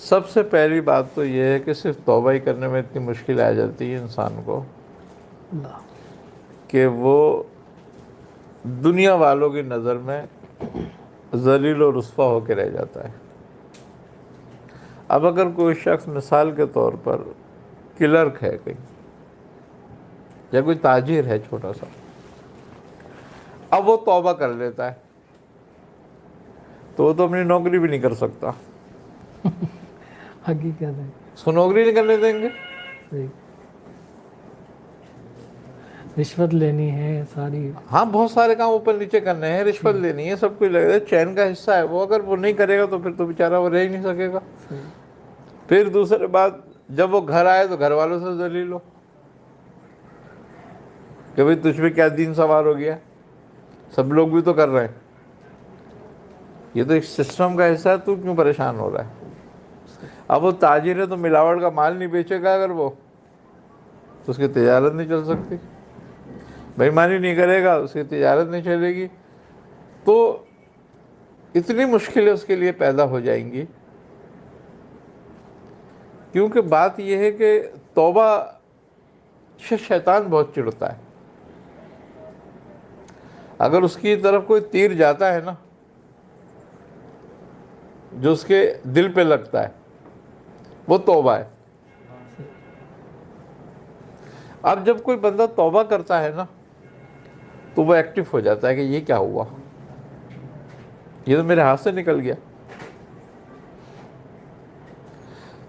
سب سے پہلی بات تو یہ ہے کہ صرف توبہ ہی کرنے میں اتنی مشکل آ جاتی ہے انسان کو اللہ، کہ وہ دنیا والوں کی نظر میں ذلیل و رسوا ہو کے رہ جاتا ہے۔ اب اگر کوئی شخص مثال کے طور پر کلرک ہے کہیں، یا کوئی تاجر ہے چھوٹا سا، اب وہ توبہ کر لیتا ہے تو وہ تو اپنی نوکری بھی نہیں کر سکتا، حقیقت ہے، اس کو نوکری نہیں کرنے دیں گے۔ صحیح، رشوت لینی ہے ساری، ہاں بہت سارے کام اوپر نیچے کرنے ہیں، رشوت جی، لینی ہے، سب کچھ لگے گا، چین کا حصہ ہے وہ، اگر وہ نہیں کرے گا تو پھر تو بیچارہ وہ رہ ہی نہیں سکے گا۔ صحیح، پھر دوسرے بات، جب وہ گھر آئے تو گھر والوں سے ذلیل ہو کہ بھئی تجھ پہ کیا دین سوار ہو گیا، سب لوگ بھی تو کر رہے ہیں، یہ تو ایک سسٹم کا حصہ ہے، تو کیوں پریشان ہو رہا ہے؟ اب وہ تاجر ہے تو ملاوٹ کا مال نہیں بیچے گا، اگر وہ تو اس کی تجارت نہیں چل سکتی، بے ایمانی نہیں کرے گا اس کی تجارت نہیں چلے گی، تو اتنی مشکلیں اس کے لیے پیدا ہو جائیں گی۔ کیونکہ بات یہ ہے کہ توبہ سے شیطان بہت چڑھتا ہے، اگر اس کی طرف کوئی تیر جاتا ہے نا جو اس کے دل پہ لگتا ہے، وہ توبہ ہے۔ اب جب کوئی بندہ توبہ کرتا ہے نا تو وہ ایکٹیو ہو جاتا ہے کہ یہ کیا ہوا، یہ تو میرے ہاتھ سے نکل گیا،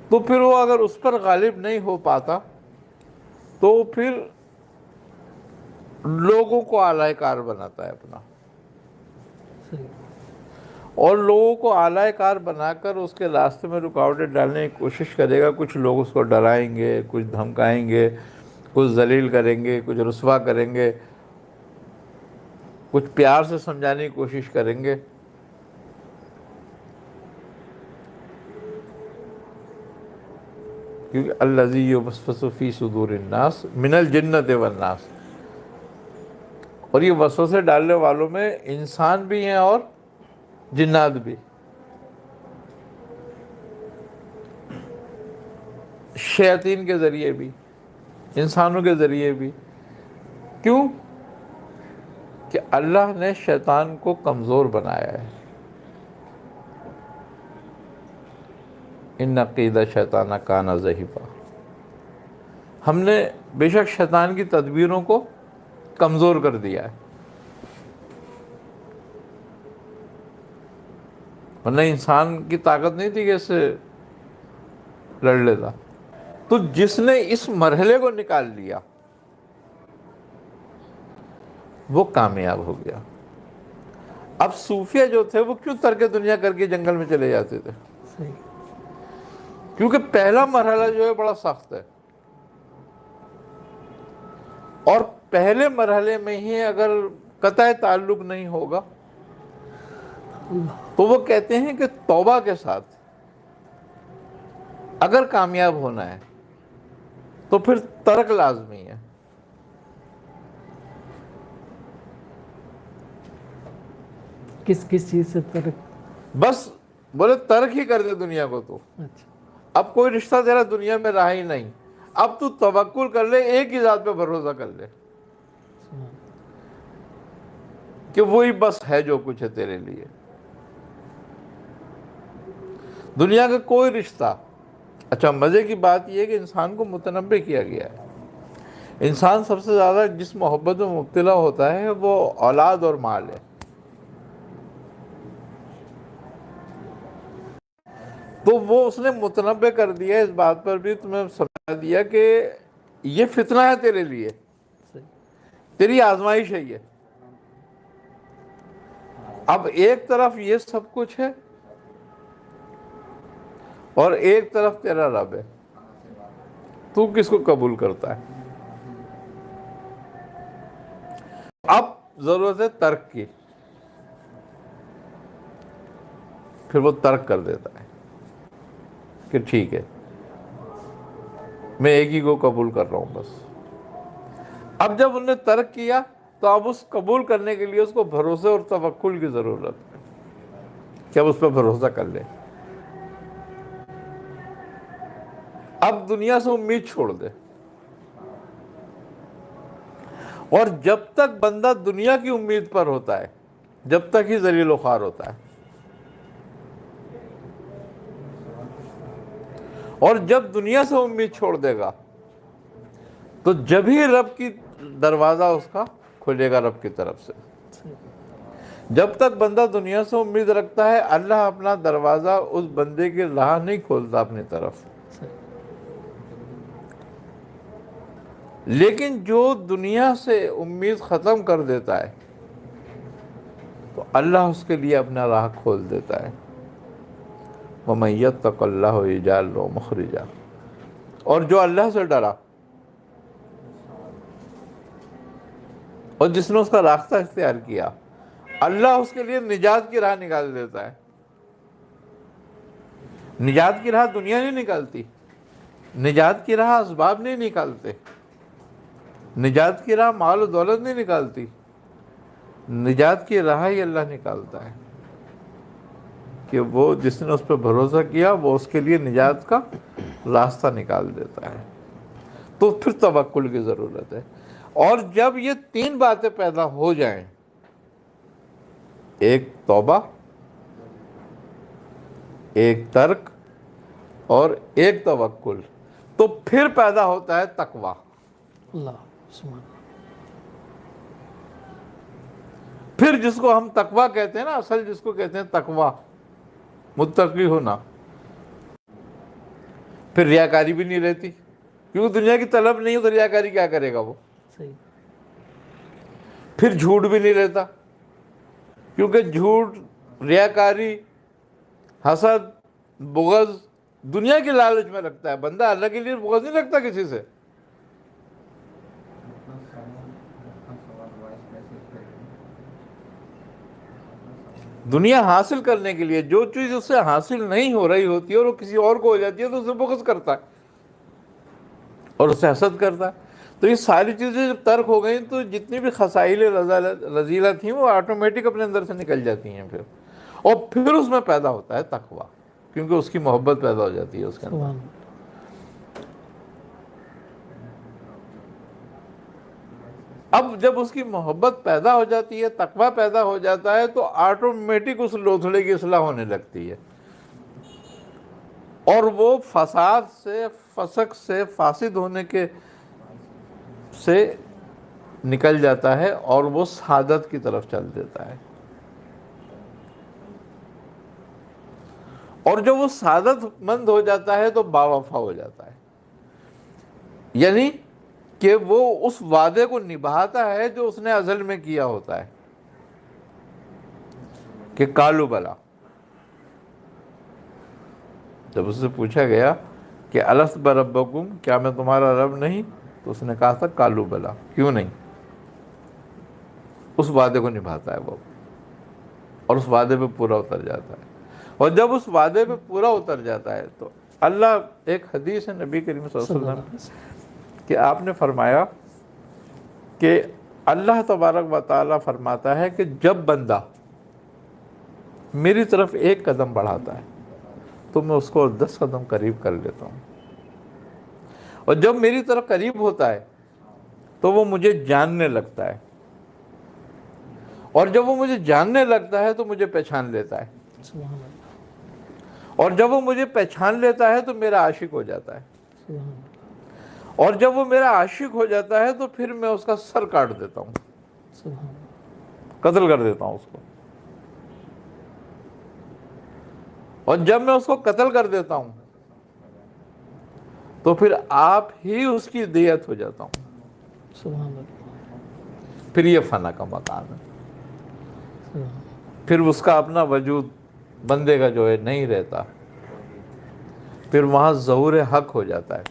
تو پھر وہ اگر اس پر غالب نہیں ہو پاتا تو پھر لوگوں کو اعلی کار بناتا ہے اپنا، صحیح، اور لوگوں کو اعلی کار بنا کر اس کے راستے میں رکاوٹیں ڈالنے کی کوشش کرے گا۔ کچھ لوگ اس کو ڈرائیں گے، کچھ دھمکائیں گے، کچھ ذلیل کریں گے، کچھ رسوا کریں گے، کچھ پیار سے سمجھانے کی کوشش کریں گے۔ کیونکہ الذی یوسوس فی صدور الناس من الجنۃ والناس، اور یہ وسوسے ڈالنے والوں میں انسان بھی ہیں اور جنات بھی، شیاطین کے ذریعے بھی، انسانوں کے ذریعے بھی۔ کیوں؟ کہ اللہ نے شیطان کو کمزور بنایا ہے۔ ان کید شیطان کان ضعیفا، ہم نے بے شک شیطان کی تدبیروں کو کمزور کر دیا ہے، ورنہ انسان کی طاقت نہیں تھی کہ اس سے لڑ لیتا۔ تو جس نے اس مرحلے کو نکال لیا وہ کامیاب ہو گیا۔ اب صوفیہ جو تھے وہ کیوں ترک دنیا کر کے جنگل میں چلے جاتے تھے؟ صحیح، کیونکہ پہلا مرحلہ جو ہے بڑا سخت ہے، اور پہلے مرحلے میں ہی اگر قطع تعلق نہیں ہوگا تو وہ کہتے ہیں کہ توبہ کے ساتھ اگر کامیاب ہونا ہے تو پھر ترک لازمی ہے۔ کس کس چیز سے ترک؟ بس بولے ترک ہی کر دے دنیا کو، تو اچھا، اب کوئی رشتہ تیرا دنیا میں رہا ہی نہیں، اب تو توکل کر لے، ایک ہی ذات پہ بھروسہ کر لے کہ وہی بس ہے جو کچھ ہے تیرے لیے، دنیا کا کوئی رشتہ۔ اچھا مزے کی بات یہ ہے کہ انسان کو متنبع کیا گیا ہے، انسان سب سے زیادہ جس محبت میں مبتلا ہوتا ہے وہ اولاد اور مال ہے، تو وہ اس نے متنبع کر دیا اس بات پر بھی، تمہیں سمجھا دیا کہ یہ فتنہ ہے تیرے لیے، صحیح، تیری آزمائش ہے یہ۔ اب ایک طرف یہ سب کچھ ہے اور ایک طرف تیرا رب ہے، تو کس کو قبول کرتا ہے؟ اب ضرورت ہے ترک کی، پھر وہ ترک کر دیتا ہے کہ ٹھیک ہے میں ایک ہی کو قبول کر رہا ہوں بس۔ اب جب انہوں نے ترک کیا تو اب اس قبول کرنے کے لیے اس کو بھروسے اور توکل کی ضرورت ہے کہ اب اس پہ بھروسہ کر لے۔ اب دنیا سے امید چھوڑ دے. اور جب تک بندہ دنیا کی امید پر ہوتا ہے جب تک ہی ذلیل و خوار ہوتا ہے. اور جب دنیا سے امید چھوڑ دے گا تو جب ہی رب کی دروازہ اس کا کھلے گا رب کی طرف سے. جب تک بندہ دنیا سے امید رکھتا ہے اللہ اپنا دروازہ اس بندے کی راہ نہیں کھولتا اپنی طرف. لیکن جو دنیا سے امید ختم کر دیتا ہے تو اللہ اس کے لیے اپنا راہ کھول دیتا ہے. وَمَن يَتَّقِ اللَّهَ يَجْعَل لَهُ مَخْرَجًا. اور جو اللہ سے ڈرا اور جس نے اس کا راستہ اختیار کیا اللہ اس کے لیے نجات کی راہ نکال دیتا ہے. نجات کی راہ دنیا نہیں نکالتی. نجات کی راہ اسباب نہیں نکالتے. نجات کی راہ مال و دولت نہیں نکالتی. نجات کی راہ ہی اللہ نکالتا ہے کہ وہ جس نے اس پہ بھروسہ کیا وہ اس کے لیے نجات کا راستہ نکال دیتا ہے. تو پھر توکل کی ضرورت ہے. اور جب یہ تین باتیں پیدا ہو جائیں ایک توبہ ایک ترک اور ایک توکل تو پھر پیدا ہوتا ہے تقویٰ. اللہ سبحان. پھر جس کو ہم تقویٰ کہتے ہیں نا اصل جس کو کہتے ہیں تقویٰ متقی ہونا پھر ریاکاری بھی نہیں رہتی کیونکہ دنیا کی طلب نہیں ہو تو ریاکاری کیا کرے گا وہ. صحیح. پھر جھوٹ بھی نہیں رہتا کیونکہ جھوٹ ریاکاری حسد بغض دنیا کی لالچ میں رکھتا ہے. بندہ اللہ کے لیے بغض نہیں رکھتا کسی سے. دنیا حاصل کرنے کے لیے جو چیز اس سے حاصل نہیں ہو رہی ہوتی ہے اور وہ کسی اور کو ہو جاتی ہے تو اسے بغض کرتا ہے اور اسے حسد کرتا ہے. تو یہ ساری چیزیں جب ترک ہو گئیں تو جتنی بھی خصائل رذیلہ تھیں وہ آٹومیٹک اپنے اندر سے نکل جاتی ہیں پھر. اور پھر اس میں پیدا ہوتا ہے تقویٰ کیونکہ اس کی محبت پیدا ہو جاتی ہے اس کے اندر. سبحان. اب جب اس کی محبت پیدا ہو جاتی ہے تقویٰ پیدا ہو جاتا ہے تو آٹومیٹک اس لوتھڑے کی اصلاح ہونے لگتی ہے اور وہ فساد سے فسق سے فاسد ہونے کے سے نکل جاتا ہے اور وہ سعادت کی طرف چل دیتا ہے. اور جب وہ سعادت مند ہو جاتا ہے تو باوفا ہو جاتا ہے. یعنی کہ وہ اس وعدے کو نبھاتا ہے جو اس نے ازل میں کیا ہوتا ہے کہ کالو بلا. جب اس سے پوچھا گیا کہ الست بربکم کیا میں تمہارا رب نہیں تو اس نے کہا تھا کالو بلا کیوں نہیں. اس وعدے کو نبھاتا ہے وہ اور اس وعدے پہ پورا اتر جاتا ہے. اور جب اس وعدے پہ پورا اتر جاتا ہے تو اللہ ایک حدیث ہے نبی کریم صلی اللہ علیہ وسلم کہ آپ نے فرمایا کہ اللہ تبارک و تعالیٰ فرماتا ہے کہ جب بندہ میری طرف ایک قدم بڑھاتا ہے تو میں اس کو 10 قدم قریب کر لیتا ہوں اور جب میری طرف قریب ہوتا ہے تو وہ مجھے جاننے لگتا ہے اور جب وہ مجھے جاننے لگتا ہے تو مجھے پہچان لیتا ہے سبحان. اور جب وہ مجھے پہچان لیتا ہے تو میرا عاشق ہو جاتا ہے سبحان. اور جب وہ میرا عاشق ہو جاتا ہے تو پھر میں اس کا سر کاٹ دیتا ہوں سبحان. قتل کر دیتا ہوں اس کو. اور جب میں اس کو قتل کر دیتا ہوں تو پھر آپ ہی اس کی دیت ہو جاتا ہوں. سبحان. پھر یہ فنا کا مقام ہے. سبحان. پھر اس کا اپنا وجود بندے کا جو ہے نہیں رہتا. پھر وہاں ظہور حق ہو جاتا ہے.